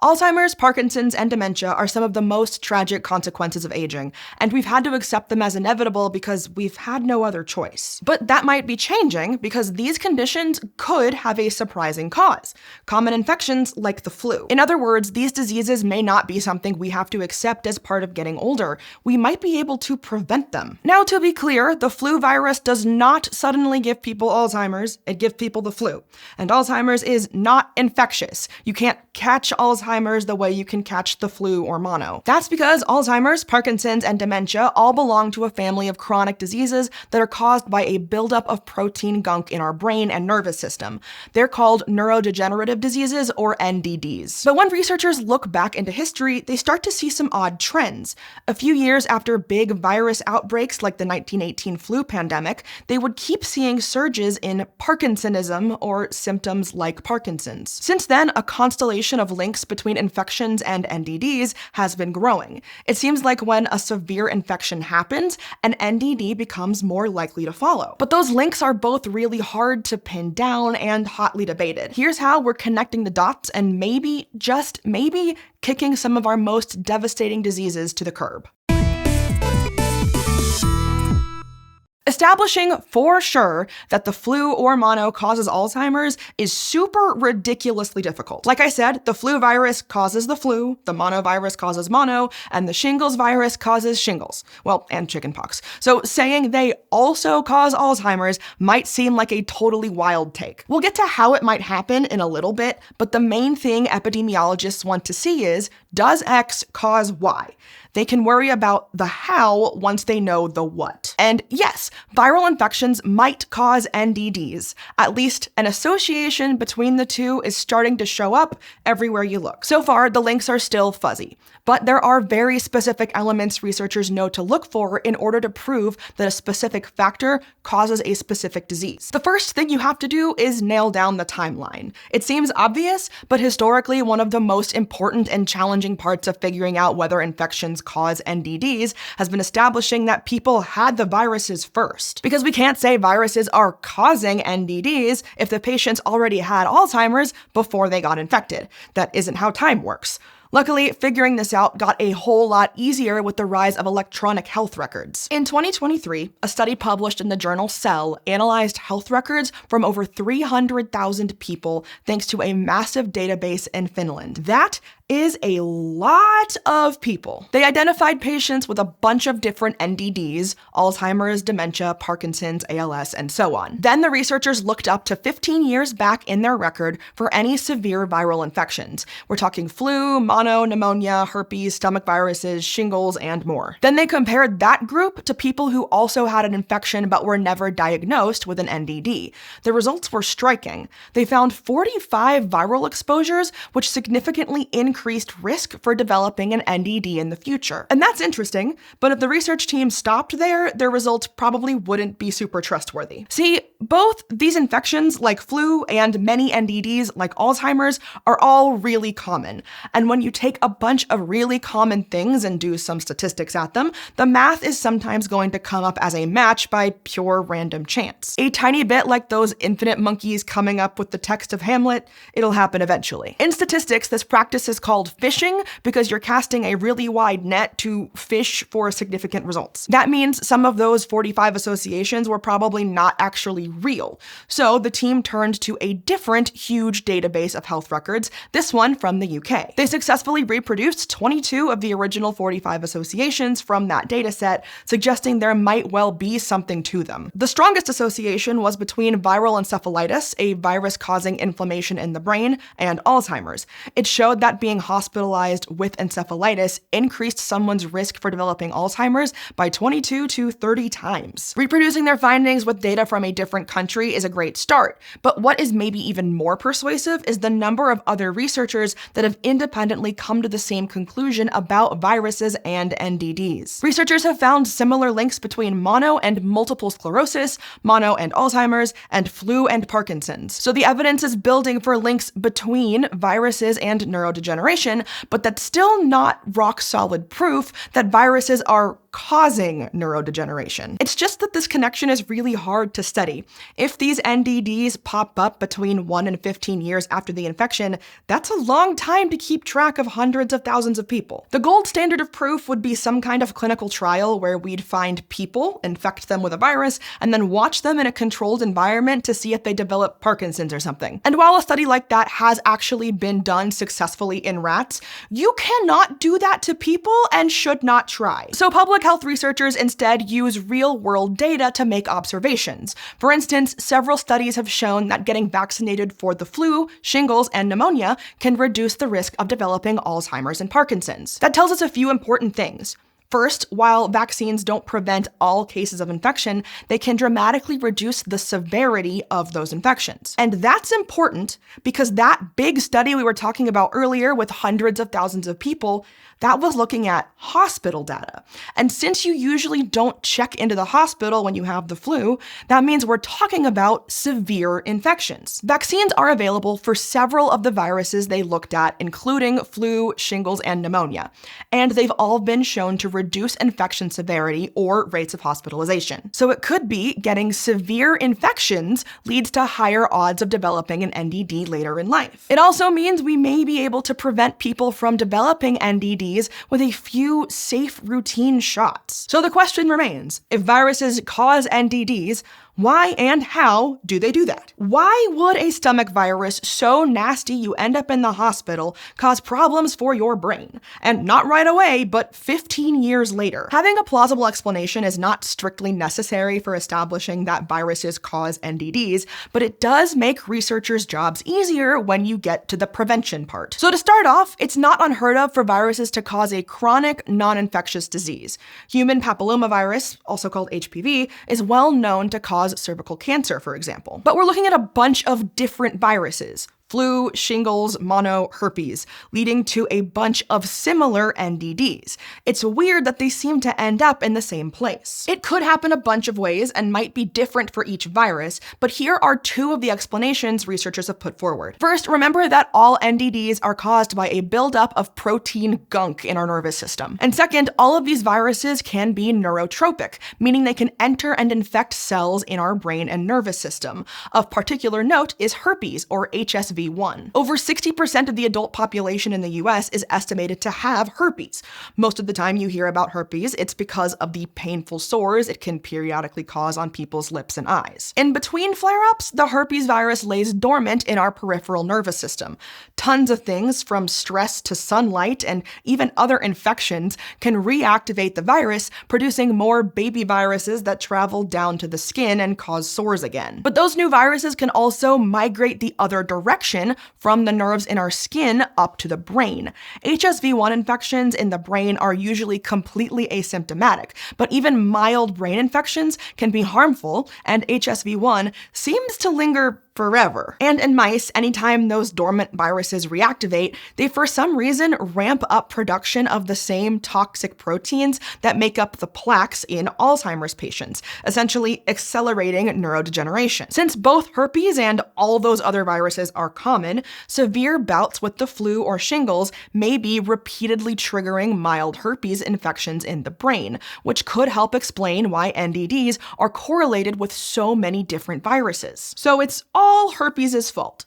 Alzheimer's, Parkinson's, and dementia are some of the most tragic consequences of aging, and we've had to accept them as inevitable because we've had no other choice. But that might be changing because these conditions could have a surprising cause: common infections like the flu. In other words, these diseases may not be something we have to accept as part of getting older. We might be able to prevent them. Now, to be clear, the flu virus does not suddenly give people Alzheimer's, it gives people the flu. And Alzheimer's is not infectious. You can't catch Alzheimer's the way you can catch the flu or mono. That's because Alzheimer's, Parkinson's, and dementia all belong to a family of chronic diseases that are caused by a buildup of protein gunk in our brain and nervous system. They're called neurodegenerative diseases, or NDDs. But when researchers look back into history, they start to see some odd trends. A few years after big virus outbreaks like the 1918 flu pandemic, they would keep seeing surges in Parkinsonism, or symptoms like Parkinson's. Since then, a constellation of links between infections and NDDs has been growing. It seems like when a severe infection happens, an NDD becomes more likely to follow. But those links are both really hard to pin down and hotly debated. Here's how we're connecting the dots and maybe, just maybe, kicking some of our most devastating diseases to the curb. Establishing for sure that the flu or mono causes Alzheimer's is super ridiculously difficult. Like I said, the flu virus causes the flu, the monovirus causes mono, and the shingles virus causes shingles. Well, and chickenpox. So saying they also cause Alzheimer's might seem like a totally wild take. We'll get to how it might happen in a little bit, but the main thing epidemiologists want to see is, does X cause Y? They can worry about the how once they know the what. And yes, viral infections might cause NDDs. At least an association between the two is starting to show up everywhere you look. So far, the links are still fuzzy, but there are very specific elements researchers know to look for in order to prove that a specific factor causes a specific disease. The first thing you have to do is nail down the timeline. It seems obvious, but historically, one of the most important and challenging parts of figuring out whether infections cause NDDs has been establishing that people had the viruses first. Because we can't say viruses are causing NDDs if the patients already had Alzheimer's before they got infected. That isn't how time works. Luckily, figuring this out got a whole lot easier with the rise of electronic health records. In 2023, a study published in the journal Cell analyzed health records from over 300,000 people thanks to a massive database in Finland. That is a lot of people. They identified patients with a bunch of different NDDs, Alzheimer's, dementia, Parkinson's, ALS, and so on. Then the researchers looked up to 15 years back in their record for any severe viral infections. We're talking flu, mono, pneumonia, herpes, stomach viruses, shingles, and more. Then they compared that group to people who also had an infection but were never diagnosed with an NDD. The results were striking. They found 45 viral exposures, which significantly increased risk for developing an NDD in the future. And that's interesting, but if the research team stopped there, their results probably wouldn't be super trustworthy. See, both these infections like flu and many NDDs like Alzheimer's are all really common. And when you take a bunch of really common things and do some statistics at them, the math is sometimes going to come up as a match by pure random chance. A tiny bit like those infinite monkeys coming up with the text of Hamlet, it'll happen eventually. In statistics, this practice is called fishing because you're casting a really wide net to fish for significant results. That means some of those 45 associations were probably not actually real. So the team turned to a different huge database of health records, this one from the UK. They successfully reproduced 22 of the original 45 associations from that dataset, suggesting there might well be something to them. The strongest association was between viral encephalitis, a virus causing inflammation in the brain, and Alzheimer's. It showed that being hospitalized with encephalitis increased someone's risk for developing Alzheimer's by 22 to 30 times. Reproducing their findings with data from a different country is a great start, but what is maybe even more persuasive is the number of other researchers that have independently come to the same conclusion about viruses and NDDs. Researchers have found similar links between mono and multiple sclerosis, mono and Alzheimer's, and flu and Parkinson's. So the evidence is building for links between viruses and neurodegeneration, but that's still not rock-solid proof that viruses are causing neurodegeneration. It's just that this connection is really hard to study. If these NDDs pop up between 1 and 15 years after the infection, that's a long time to keep track of hundreds of thousands of people. The gold standard of proof would be some kind of clinical trial where we'd find people, infect them with a virus, and then watch them in a controlled environment to see if they develop Parkinson's or something. And while a study like that has actually been done successfully in rats, you cannot do that to people and should not try. So public health researchers instead use real-world data to make observations. For instance, several studies have shown that getting vaccinated for the flu, shingles, and pneumonia can reduce the risk of developing Alzheimer's and Parkinson's. That tells us a few important things. First, while vaccines don't prevent all cases of infection, they can dramatically reduce the severity of those infections. And that's important because that big study we were talking about earlier with hundreds of thousands of people, that was looking at hospital data. And since you usually don't check into the hospital when you have the flu, that means we're talking about severe infections. Vaccines are available for several of the viruses they looked at, including flu, shingles, and pneumonia. And they've all been shown to reduce infection severity or rates of hospitalization. So it could be getting severe infections leads to higher odds of developing an NDD later in life. It also means we may be able to prevent people from developing NDDs with a few safe routine shots. So the question remains, if viruses cause NDDs, why and how do they do that? Why would a stomach virus so nasty you end up in the hospital cause problems for your brain? And not right away, but 15 years later. Having a plausible explanation is not strictly necessary for establishing that viruses cause NDDs, but it does make researchers' jobs easier when you get to the prevention part. So to start off, it's not unheard of for viruses to cause a chronic, non-infectious disease. Human papillomavirus, also called HPV, is well known to cause cervical cancer, for example. But we're looking at a bunch of different viruses. Flu, shingles, mono, herpes, leading to a bunch of similar NDDs. It's weird that they seem to end up in the same place. It could happen a bunch of ways and might be different for each virus, but here are two of the explanations researchers have put forward. First, remember that all NDDs are caused by a buildup of protein gunk in our nervous system. And second, all of these viruses can be neurotropic, meaning they can enter and infect cells in our brain and nervous system. Of particular note is herpes, or HSV. Over 60% of the adult population in the US is estimated to have herpes. Most of the time you hear about herpes, it's because of the painful sores it can periodically cause on people's lips and eyes. In between flare-ups, the herpes virus lays dormant in our peripheral nervous system. Tons of things, from stress to sunlight and even other infections, can reactivate the virus, producing more baby viruses that travel down to the skin and cause sores again. But those new viruses can also migrate the other direction from the nerves in our skin up to the brain. HSV-1 infections in the brain are usually completely asymptomatic, but even mild brain infections can be harmful, and HSV-1 seems to linger forever. And in mice, anytime those dormant viruses reactivate, they for some reason ramp up production of the same toxic proteins that make up the plaques in Alzheimer's patients, essentially accelerating neurodegeneration. Since both herpes and all those other viruses are common, severe bouts with the flu or shingles may be repeatedly triggering mild herpes infections in the brain, which could help explain why NDDs are correlated with so many different viruses. So it's all herpes' fault.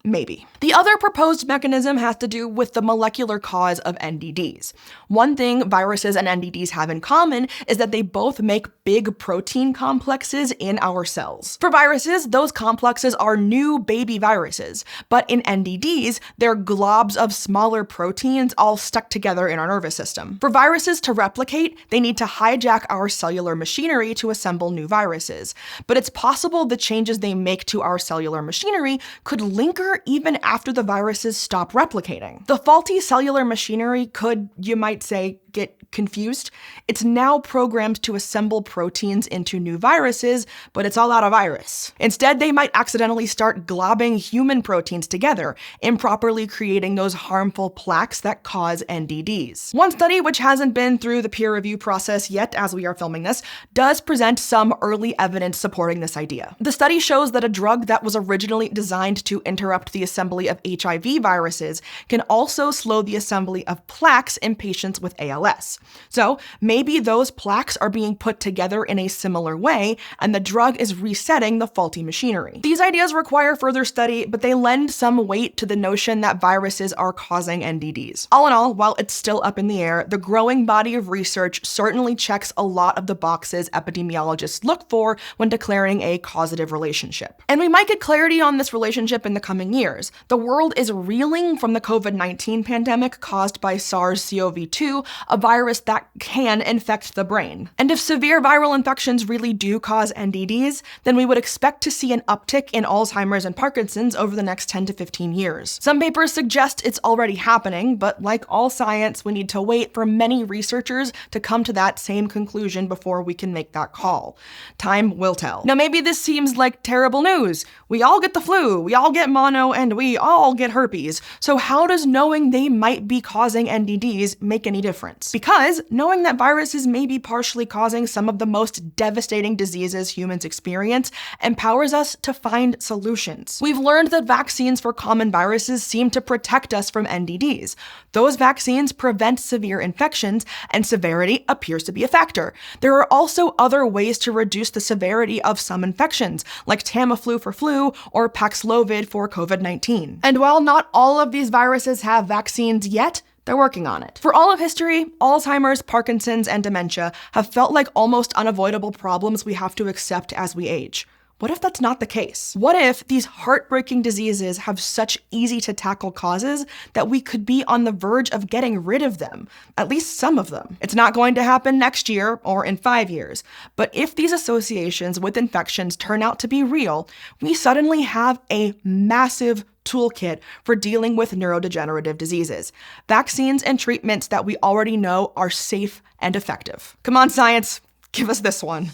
Maybe. The other proposed mechanism has to do with the molecular cause of NDDs. One thing viruses and NDDs have in common is that they both make big protein complexes in our cells. For viruses, those complexes are new baby viruses, but in NDDs, they're globs of smaller proteins all stuck together in our nervous system. For viruses to replicate, they need to hijack our cellular machinery to assemble new viruses. But it's possible the changes they make to our cellular machinery could linger even after the viruses stop replicating. The faulty cellular machinery could, you might say, get confused. It's now programmed to assemble proteins into new viruses, but it's all out of virus. Instead, they might accidentally start globbing human proteins together, improperly creating those harmful plaques that cause NDDs. One study, which hasn't been through the peer review process yet as we are filming this, does present some early evidence supporting this idea. The study shows that a drug that was originally designed to interrupt the assembly of HIV viruses can also slow the assembly of plaques in patients with ALS. ALS. So maybe those plaques are being put together in a similar way, and the drug is resetting the faulty machinery. These ideas require further study, but they lend some weight to the notion that viruses are causing NDDs. All in all, while it's still up in the air, the growing body of research certainly checks a lot of the boxes epidemiologists look for when declaring a causative relationship. And we might get clarity on this relationship in the coming years. The world is reeling from the COVID-19 pandemic caused by SARS-CoV-2, a virus that can infect the brain. And if severe viral infections really do cause NDDs, then we would expect to see an uptick in Alzheimer's and Parkinson's over the next 10 to 15 years. Some papers suggest it's already happening, but like all science, we need to wait for many researchers to come to that same conclusion before we can make that call. Time will tell. Now, maybe this seems like terrible news. We all get the flu, we all get mono, and we all get herpes. So how does knowing they might be causing NDDs make any difference? Because knowing that viruses may be partially causing some of the most devastating diseases humans experience empowers us to find solutions. We've learned that vaccines for common viruses seem to protect us from NDDs. Those vaccines prevent severe infections, and severity appears to be a factor. There are also other ways to reduce the severity of some infections, like Tamiflu for flu or Paxlovid for COVID-19. And while not all of these viruses have vaccines yet, they're working on it. For all of history, Alzheimer's, Parkinson's, and dementia have felt like almost unavoidable problems we have to accept as we age. What if that's not the case? What if these heartbreaking diseases have such easy-to-tackle causes that we could be on the verge of getting rid of them, at least some of them? It's not going to happen next year or in 5 years, but if these associations with infections turn out to be real, we suddenly have a massive toolkit for dealing with neurodegenerative diseases. Vaccines and treatments that we already know are safe and effective. Come on, science, give us this one.